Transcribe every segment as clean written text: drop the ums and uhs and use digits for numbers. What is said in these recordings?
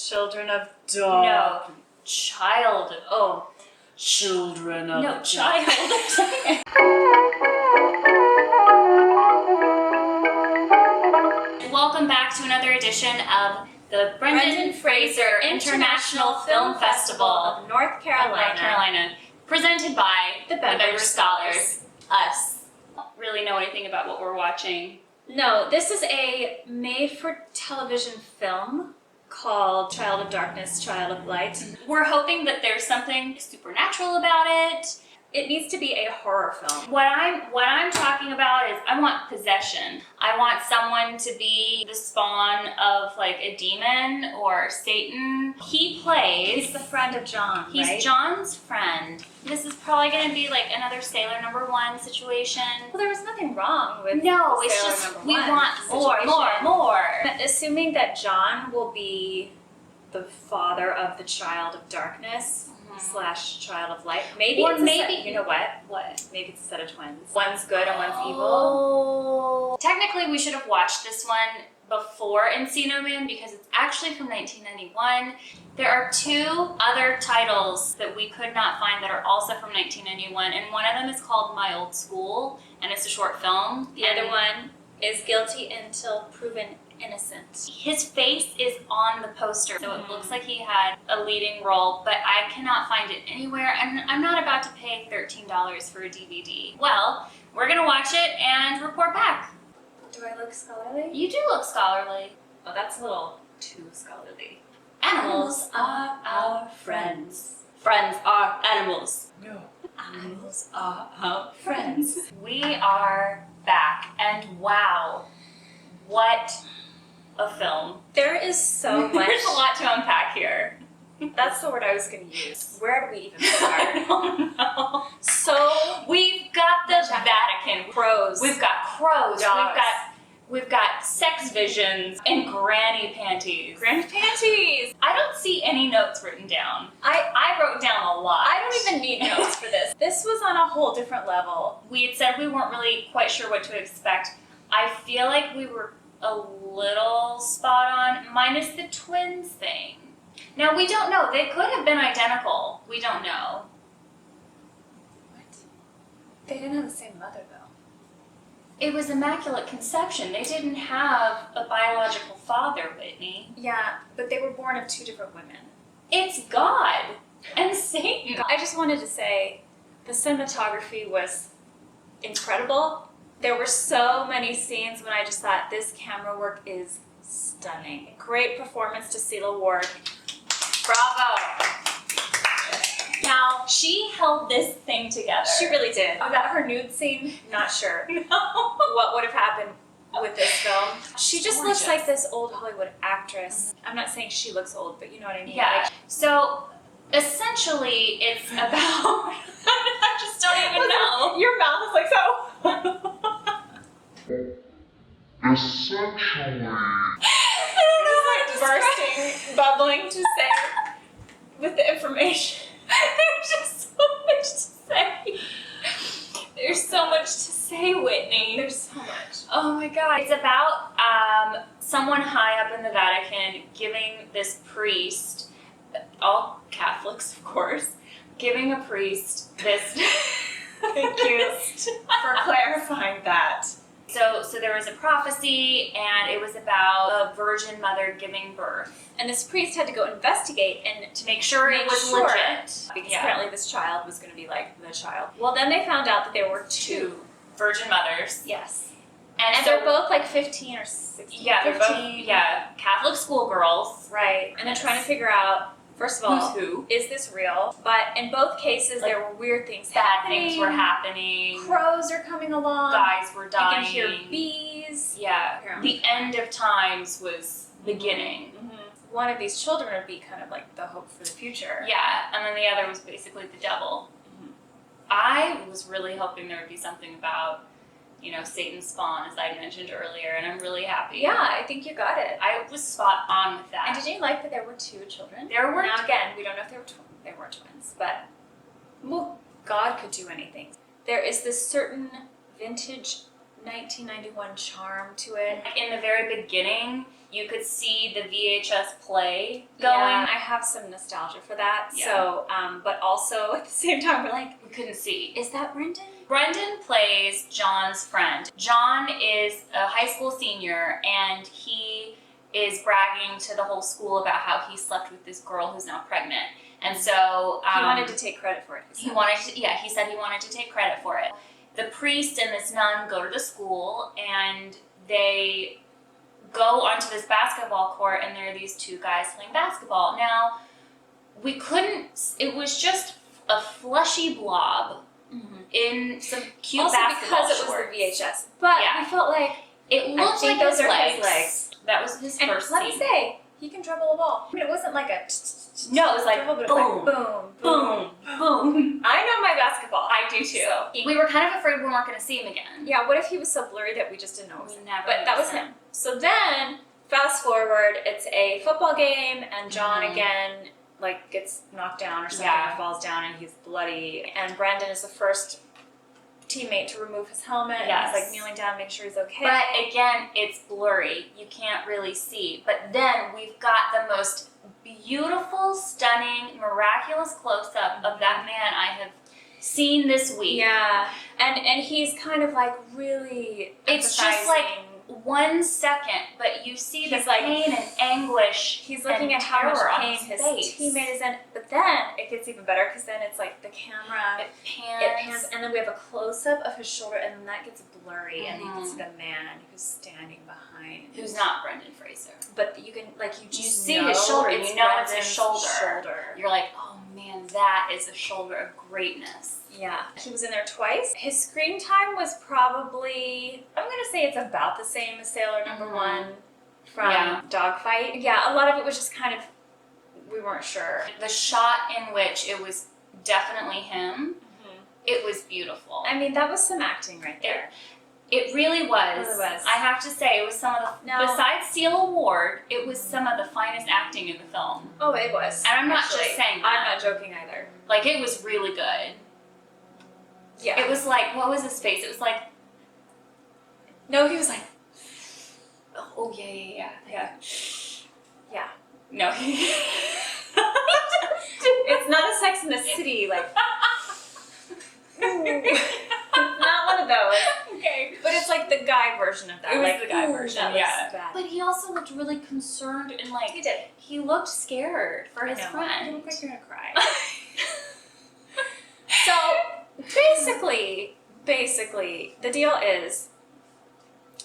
Children of Dog. No. Child of... Oh. Children of No, child of... Welcome back to another edition of the Brendan Fraser International Film Festival of North Carolina, presented by the Bembridge Scholars. Us. Don't really know anything about what we're watching. No, this is a made-for-television film called Child of Darkness, Child of Light. We're hoping that there's something supernatural about it. It needs to be a horror film. What I'm talking about is I want possession. I want someone to be the spawn of like a demon or Satan. He's the friend of John, He's right? John's friend. This is probably going to be like another Sailor No. 1 situation. Well, there was nothing wrong with No, it's Sailor just No. we 1 want situation. more. Assuming that John will be the father of the Child of Darkness slash Child of Light. Maybe Or it's maybe you know what? What? Maybe it's a set of twins. One's good and one's evil. Oh. Technically, we should have watched this one before Encino Man because it's actually from 1991. There are two other titles that we could not find that are also from 1991, and one of them is called My Old School, and it's a short film. The other one is Guilty Until Proven Innocent. His face is on the poster, so it looks like he had a leading role, but I cannot find it anywhere, and I'm not about to pay $13 for a DVD. Well, we're gonna watch it and report back. Do I look scholarly? You do look scholarly. Oh, that's a little too scholarly. Animals are our friends. Friends are animals. No. Animals are our friends. We are back, and wow, what a film. There is so much. There's a lot to unpack here. That's the word I was going to use. Where do we even start? I don't know. So We've got the Vatican. crows. We've got crows. Dogs. We've got sex visions and granny panties. Granny panties. I don't see any notes written down. I wrote down a lot. I don't even need notes for this. This was on a whole different level. We had said we weren't really quite sure what to expect. I feel like we were a little spot on, minus the twins thing. Now, we don't know. They could have been identical. We don't know. What? They didn't have the same mother, though. It was Immaculate Conception. They didn't have a biological father, Whitney. Yeah, but they were born of two different women. It's God and Satan. I just wanted to say the cinematography was incredible. There were so many scenes when I just thought this camera work is stunning. Great performance to Celia Ward. Bravo. Now, she held this thing together. She really did. About her nude scene, not sure No. what would have happened with this film. She just looks Gorgeous. like this old Hollywood actress. I'm not saying she looks old, but you know what I mean. Yeah. Like, So, essentially, it's about... I just don't even know. your mouth is like so. Essentially. Just like bursting, bubbling to say with the information. There's just so much to say. There's so much to say, Whitney. There's so much. Oh my God. It's about someone high up in the Vatican giving this priest, all Catholics of course, giving a priest this... Thank you for clarifying that. So there was a prophecy, and it was about a virgin mother giving birth. And this priest had to go investigate and To make sure it was legit. because Yeah. apparently this child was going to be like the child. Well, then they found out that there were two. Virgin mothers. Yes. And, And so, they're both like 15 or 16. yeah, they're 15. both Catholic schoolgirls. Right. And then trying to figure out, first of all, Who's who? is this real? But in both cases, there were weird things Bad happening. things were happening. Crows are coming along. Guys were You dying. can hear bees. Yeah. Apparently. The end of times was beginning. One of these children would be kind of like the hope for the future. Yeah, and then the other was basically the devil. I was really hoping there would be something about, Satan's spawn, as I mentioned earlier, and I'm really happy. Yeah, I think you got it. I was spot on with that. And did you like that there were two children? There were. Now again, we don't know if they were twins, but well, God could do anything. There is this certain vintage 1991 charm to it. In the very beginning, You could see the VHS play going. Yeah, I have some nostalgia for that. Yeah. So, but also at the same time, we're like, We couldn't see. is that Brendan? Brendan plays John's friend. John is a high school senior, and he is bragging to the whole school about how he slept with this girl who's now pregnant. And so He wanted to take credit for it. he said he wanted to take credit for it. The priest and this nun go to the school, and they go onto this basketball court, and there are these two guys playing basketball. Now, it was just a fleshy blob in some cute also basketball because it shorts. was the VHS. But Yeah. we felt like, It I looked think like those his are legs. his legs. That was his and first let me scene. say, he can dribble a ball. I mean, it wasn't like a No, it was like dribble, but boom, it was like boom, boom, boom. I know my basketball. I do too. So, We were kind of afraid we weren't going to see him again. yeah, what if he was so blurry that we just didn't know it was We him? never But that was noticed him. So then, fast forward, it's a football game, and John again, like, gets knocked down or something, Yeah. or falls down, and he's bloody. And Brendan is the first teammate to remove his helmet, and Yes. he's, like, kneeling down, making sure he's okay. But again, it's blurry. You can't really see. But then we've got the most beautiful, stunning, miraculous close-up of that man I have seen this week. yeah, and he's kind of, like, really It's just like emphasizing- 1 second, but you see the He's like- pain and anguish. He's looking and at how much terror on pain his his face. teammate is in, but then it gets even better because then it's like the camera, It it pans, and then we have a close up of his shoulder, and then that gets blurry, and you can see the man who's standing behind, Who's not Brendan Fraser. but you can you just see know his shoulder, it's you know it's his Brendan's shoulder. You're like, oh man, that is a shoulder of greatness. Yeah, he was in there twice. His screen time was probably, I'm gonna say it's about the same as Sailor Number One from Yeah. Dogfight. Yeah, a lot of it was just kind of, we weren't sure. The shot in which it was definitely him, it was beautiful. I mean, that was some acting right there. It really was. It really was. I have to say, it was some of the, No. besides Seal Award, it was some of the finest acting in the film. Oh, it was. And I'm not Actually, just saying I'm that. not joking either. Like, it was really good. Yeah. It was like, what was his face? It was like, No, he was like, oh, yeah. yeah. No. It's not a Sex in the City, like, ooh. It's not one of those. Okay. But it's like the guy version of that. It was like, the guy ooh, version, that was yeah. bad. But he also looked really concerned and like, He did. he looked scared for his I know. friend. You look like you're gonna cry. So basically, the deal is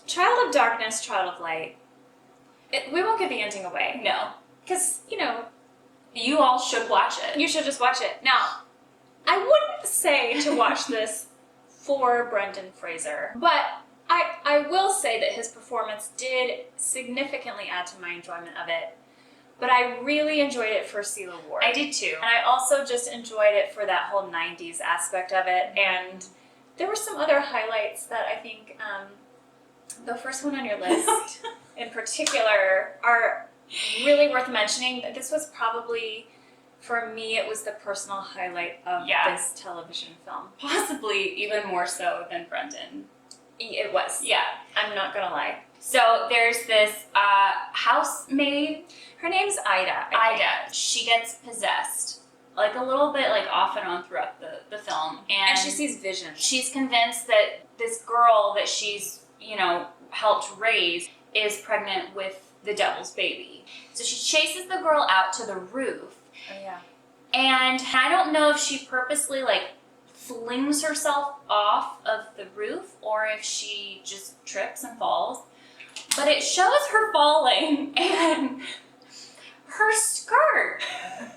Child of Darkness, Child of Light. We won't give the ending away. No. Because, You all should watch it. you should just watch it. Now, I wouldn't say to watch this for Brendan Fraser, but I will say that his performance did significantly add to my enjoyment of it. But I really enjoyed it for Seal Award. I did too. And I also just enjoyed it for that whole 90s aspect of it. And there were some other highlights that I think the first one on your list in particular are really worth mentioning. This was probably, for me, it was the personal highlight of this television film. Possibly even more so than Brendan. It was. Yeah. I'm not gonna lie. So there's this housemaid, Her name's Ida. Ida. She gets possessed, like a little bit, like off and on throughout the film, And she sees visions. she's convinced that this girl that she's, helped raise is pregnant with the devil's baby. So she chases the girl out to the roof, Oh, yeah. and I don't know if she purposely flings herself off of the roof or if she just trips and falls. But it shows her falling, and her skirt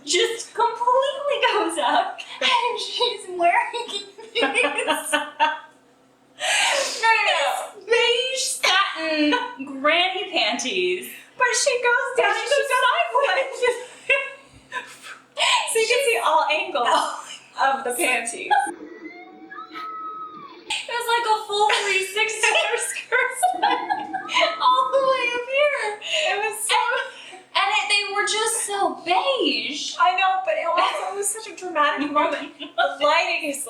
just completely goes up, and she's wearing these beige satin granny panties. But she goes down and she sideways. So you can see all angles of the panties. It was like a full 360 her skirts all the way up here. It was so... They were just so beige. I know, but it was such a dramatic moment. The lighting is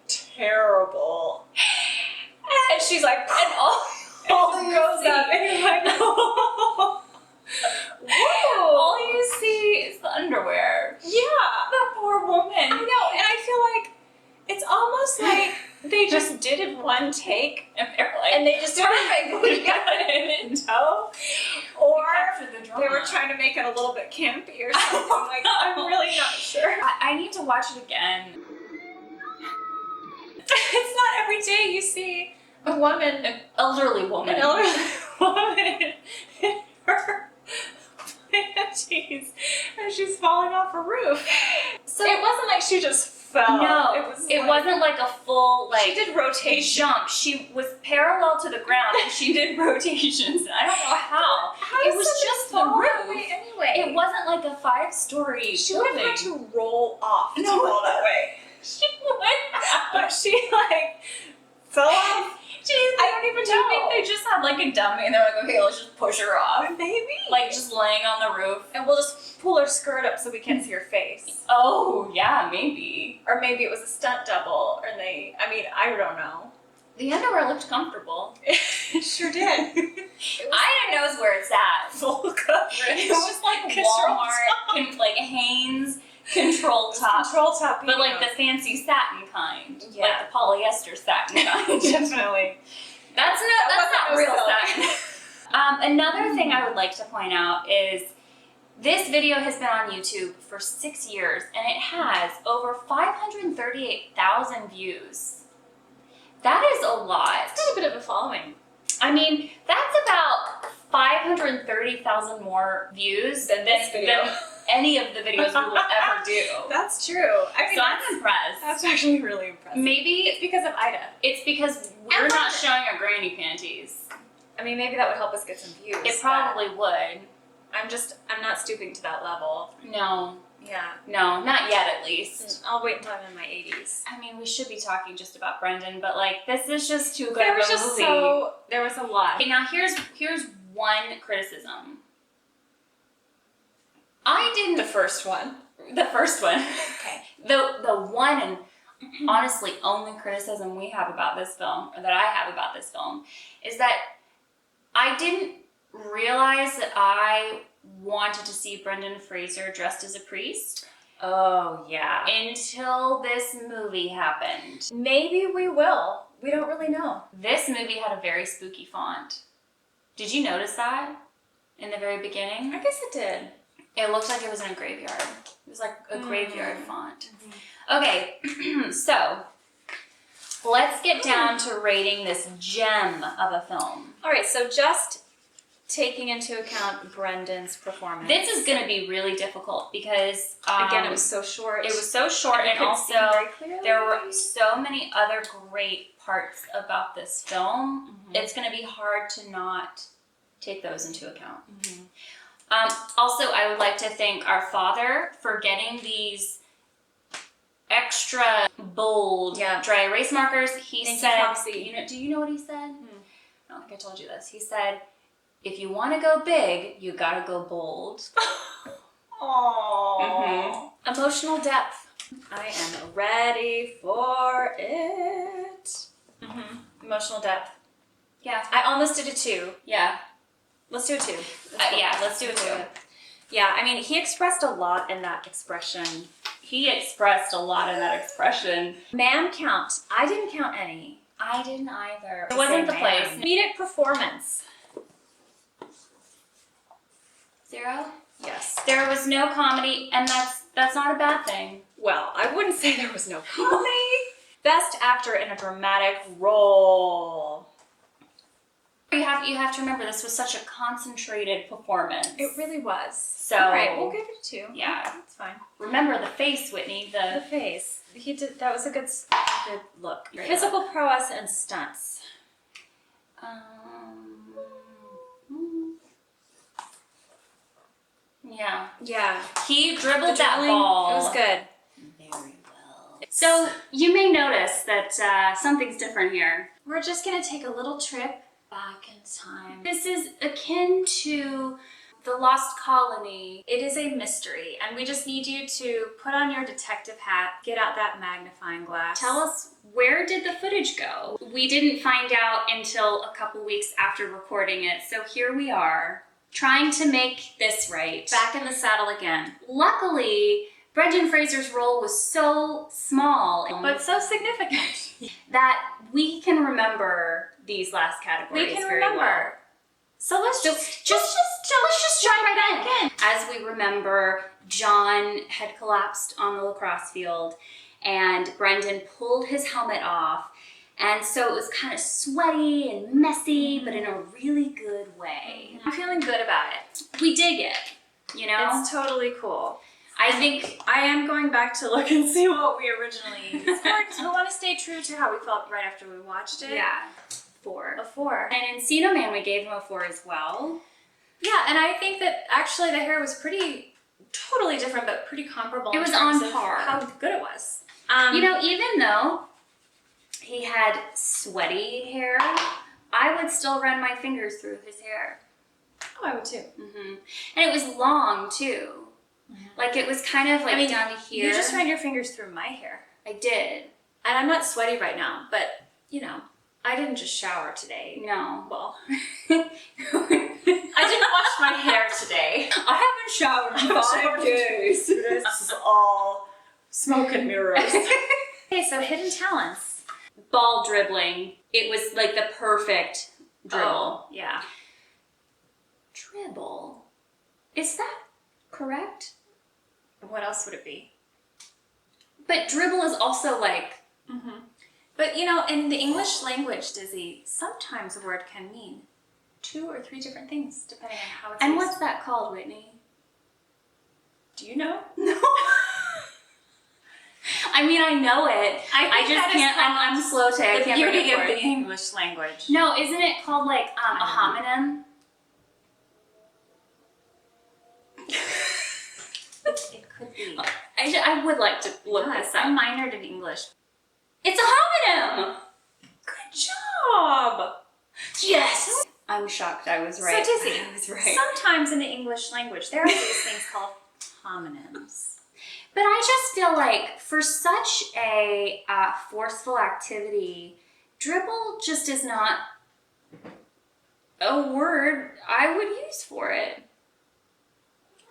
terrible. And she's like, And all it goes up, and you're like, Whoa! All you see is the underwear. Yeah. That poor woman. I know, and I feel like it's almost like they just did it one take And they're like, and they just perfectly got it in tow. Or captured the drama. they were trying to make it a little bit campy or something. Like, I'm really not sure. I need to watch it again. It's not every day you see a woman, An elderly woman. an elderly woman in her panties as she's falling off a roof. So It wasn't like she just fell. no, it wasn't like a full She like did rotation. jump. She was parallel to the ground and she did rotations. I don't know how. How It does was somebody just the fall that roof. way anyway? It wasn't like a 5-story She would have had building. to roll off to No. fall that way. She would. But she like fell off. I don't even Do you know. think they just had like a dummy and they're like, okay, let's just push her off? Maybe. Like just laying on the roof. And we'll just pull her skirt up so we can't see her face. Oh, yeah, maybe. Or maybe it was a stunt double, or I don't know. The underwear looked comfortable. It sure did. I knows where it's at. Full coverage. It was like Control Walmart, like Hanes control top. Control top. But like the fancy satin kind. Yeah. Like the polyester satin kind. Definitely. That's not wasn't real no silk. satin. Another thing I would like to point out is this video has been on YouTube for 6 years and it has over 538,000 views. That is a lot. It's got a bit of a following. I mean, that's about 530,000 more views Than this video. than any of the videos we will ever do. That's true. I mean, So I'm impressed. that's actually really impressive. Maybe It's because of Ida. it's because we're And not Brenda. showing our granny panties. I mean, maybe that would help us get some views. It probably would. but I'm not stooping to that level. No, Yeah. no, not yet at least. I'll wait until I'm in my 80s. I mean, we should be talking just about Brendan, but like, this is just too good There of was a just movie. there was a lot. Okay, now here's one criticism. I didn't. The first one. The first one. Okay. The one and honestly only criticism we have about this film, or that I have about this film, is that I didn't realize that I wanted to see Brendan Fraser dressed as a priest Oh, yeah. until this movie happened. Maybe we will. We don't really know. This movie had a very spooky font. Did you notice that in the very beginning? I guess it did. It looked like it was in a graveyard. It was like a graveyard font. Okay, so let's get down to rating this gem of a film. All right, so just taking into account Brendan's performance. This is going to be really difficult because Again, it was so short. it was so short, and could also see very clearly. there were so many other great parts about this film. It's going to be hard to not take those into account. Also, I would like to thank our father for getting these extra bold dry erase markers. He Thank you, said, Popsy. do you know what he said? I don't think I told you this. He said, if you want to go big, you gotta go bold. Aww. Emotional depth. I am ready for it. Emotional depth. Yeah. I almost did a 2. Yeah. Let's do a 2. Yeah, let's do it too. Yeah, I mean, he expressed a lot in that expression. He expressed a lot in that expression. Man count. I didn't count any. I didn't either. It Say wasn't the man. place. Comedic performance. 0? Yes. There was no comedy, and that's not a bad thing. Well, I wouldn't say there was no comedy. Best actor in a dramatic role. You have to remember, this was such a concentrated performance. It really was. So, all right, we'll give it a 2. Yeah. That's fine. Remember the face, Whitney. The face. He did. That was a good look. Great Physical prowess and stunts. Yeah. Yeah. He dribbled The that dribbling, ball. It was good. Very well. So you may notice that something's different here. We're just gonna take a little trip back in time. This is akin to The Lost Colony. It is a mystery, and we just need you to put on your detective hat, get out that magnifying glass. Tell us, where did the footage go? We didn't find out until a couple weeks after recording it, so here we are. trying to make this right. Back in the saddle again. Luckily, Brendan Fraser's role was so small, But so significant. that we can remember these last categories We can very remember. well. So let's Let's just jump right in. As we remember, John had collapsed on the lacrosse field and Brendan pulled his helmet off. And so it was kind of sweaty and messy, but in a really good way. I'm feeling good about it. We dig it, you know? It's totally cool. I think I am going back to look and see what we originally scored because we want to stay true to how we felt right after we watched it. yeah, 4. A 4. And Encino Man, we gave him a 4 as well. Yeah, and I think that actually the hair was totally different, but pretty comparable. It was in terms on of par. How good it was. You know, even though he had sweaty hair, I would still run my fingers through his hair. Oh, I would too. And it was long too. Like it was kind of like down to here. You just ran your fingers through my hair. I did. And I'm not sweaty right now, but you know, I didn't just shower today. No. Well, I didn't wash my hair today. I haven't showered in 5 days. This is all smoke and mirrors. Okay, so hidden talents. Ball dribbling. It was like the perfect dribble. Oh, yeah. Dribble. Is that correct? What else would it be? But dribble is also like... But you know, in the English language, Dizzy, sometimes a word can mean 2 or 3 different things depending on how it's And used. what's that called, Whitney? Do you know? No. I mean, I know it. I think just that is can't. I'm slow to. I The can't beauty bring it of the forward. English language. No, isn't it called like a homonym? It could be. I would like to look Yes, this up. I minored in English. It's a homonym. Good job! Yes. I'm shocked. I was right. So Dizzy, I was right. sometimes in the English language there are these things called homonyms. But I just feel like for such a forceful activity, dribble just is not a word I would use for it.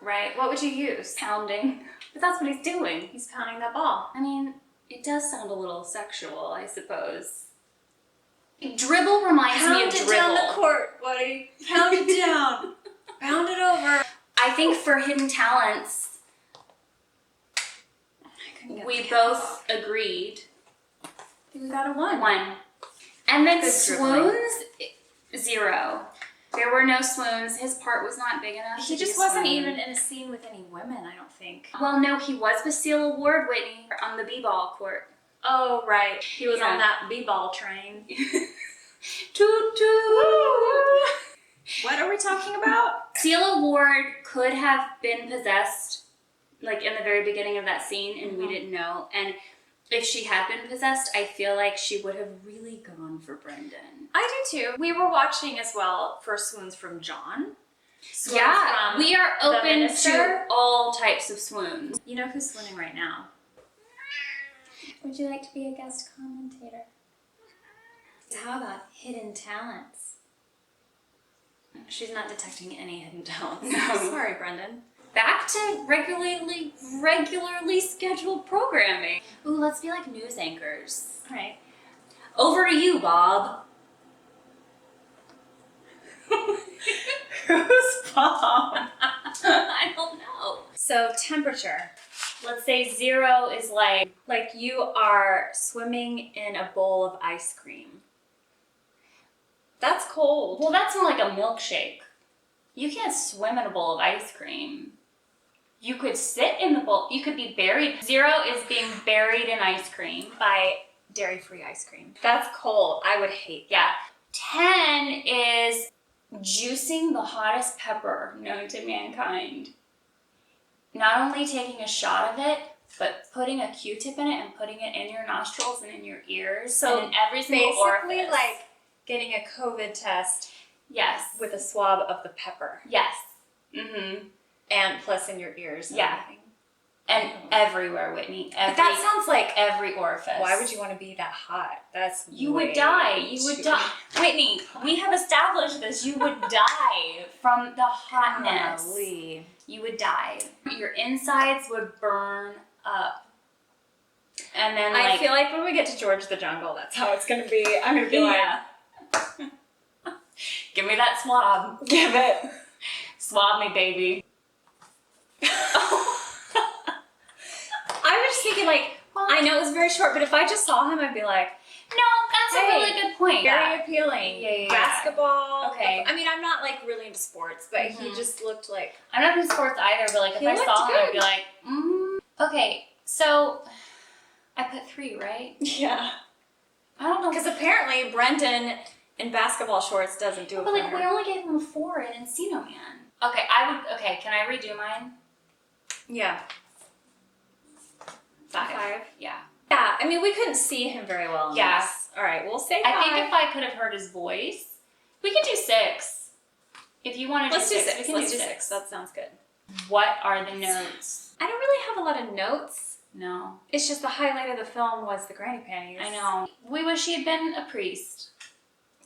Right? What would you use? Pounding. But that's what he's doing. He's pounding that ball. I mean, it does sound a little sexual, I suppose. Dribble reminds me Pound of it dribble. down the court, buddy. Pound it down. Pound it over. I think for hidden talents, we both agreed. We got a 1. 1. And then Good swoons, 0. There were no swoons. His part was not big enough. He to just be a wasn't swoon. even in a scene with any women, I don't think. Well, no, he was with Seal Award, Whitney, on the b-ball court. Oh, right. He was Yeah. on that b-ball train. Toot toot! What are we talking about? Seal Award could have been possessed, like in the very beginning of that scene, and we didn't know. And if she had been possessed, I feel like she would have really gone for Brendan. I do too. We were watching as well for swoons from John. Swoons Yeah, from we are the open to minister. all types of swoons. You know who's swooning right now? Would you like to be a guest commentator? How about hidden talents? She's not detecting any hidden talents. No. Sorry, Brendan. Back to regularly scheduled programming. Ooh, let's be like news anchors. All right. Over to you, Bob. Who's Bob? I don't know. So, temperature. Let's say 0 is like, Like you are swimming in a bowl of ice cream. That's cold. well, that's more like a milkshake. You can't swim in a bowl of ice cream. You could sit in the bowl. You could be buried. 0 is being buried in ice cream. By dairy-free ice cream. That's cold. I would hate that. Yeah. 10 is juicing the hottest pepper known to mankind. Not only taking a shot of it, but putting a Q-tip in it and putting it in your nostrils and in your ears So and in every single basically orifice. like getting a COVID test yes. with a swab of the pepper. Yes. Mm-hmm. And plus in your ears and Yeah. everything. And everywhere, Whitney. But that sounds like, every orifice. why would you want to be that hot? That's You would die. You would die. Whitney, we have established this. You would die from the hotness. Golly. You would die. Your insides would burn up. And then I feel like when we get to George the Jungle, that's how it's gonna be. I'm gonna be yeah. Give me that swab. give it. Swab me, baby. I was just thinking, like, Well, I know it was very short, but if I just saw him, I'd be like, no, that's a really good point. very appealing. Yeah. Basketball. Okay. I mean, I'm not like really into sports, but he Mhm. just looked like. I'm not into sports either, but like if He I saw looked him, I'd be good. like, Okay, so I put 3, right? Yeah. I don't know. Because apparently Brendan in basketball shorts doesn't do it But for like we her. only gave him a 4 in Encino Man. Okay, can I redo mine? Yeah. 5. Yeah. Yeah, I mean, we couldn't see him very well in Yeah. this. All right, we'll say 5. I think if I could have heard his voice, we could do 6. If you want to do Let's do 6, 6. we can Let's do do 6. 6. That sounds good. What are the notes? I don't really have a lot of notes. No. It's just the highlight of the film was the granny panties. I know. We wish he had been a priest.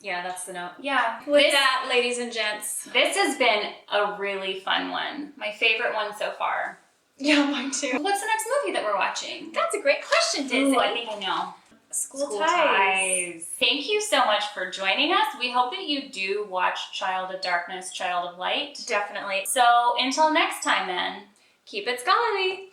Yeah, that's the note. Yeah. With that, ladies and gents. This has been a really fun one. My favorite one so far. Yeah, mine too. What's the next movie that we're watching? That's a great question, Disney. Ooh, I think I know. School ties. Thank you so much for joining us. We hope that you do watch Child of Darkness, Child of Light. Definitely. So until next time then. Keep it scholarly.